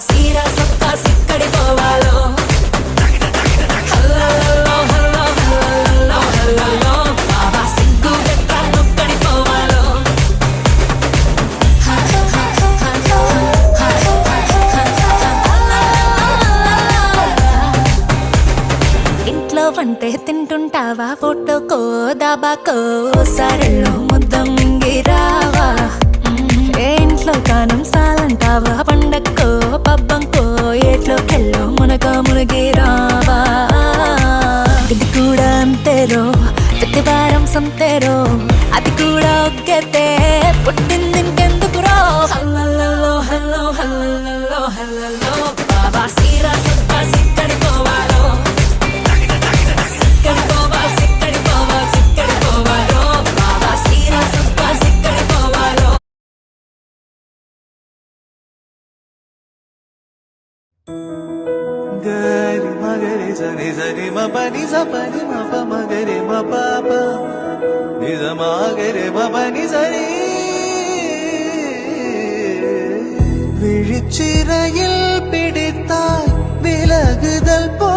సీరా సొక్కా సిక్కడి పోవాలో హల్లల్లో hello హల్లల్లో హల్లల్లో బాబా సిగ్గు గట్ట నొక్కడి పోవాలో ఇంట్లో వంటే తింటుంటావా ఫోటోకో దాబాకో సరెల్లో ముద్ద మింగిరావా ఏ ఇంట్లో కానం సాలంటావా పండక్కో పబ్బంకో ఏట్లోకెళ్ళో మునగిరావా ఇది కూడా అంతేరో ప్రతి వారం సంతేరో అది కూడా ఒక్కతే పుట్టింది ఇంకెందుకురో హల్లల్లో హల్లో హల్లల్లో హల్లల్లో బాబా సీరా సొక్కా సిక్కడి పోవాలో సిక్కడి పోవాలి సిక్కడి పోవాలి సిక్కడి పోవాలో బాబా సీరా సొక్కా సిక్కడి పోవాలో గరి మగరి సని సని మ పని స పని మ ప మగరి మ పాప నిజ మగరి మ పని సరి விழிச்சிறையில் பிடித்தாய் விலகுதல் போ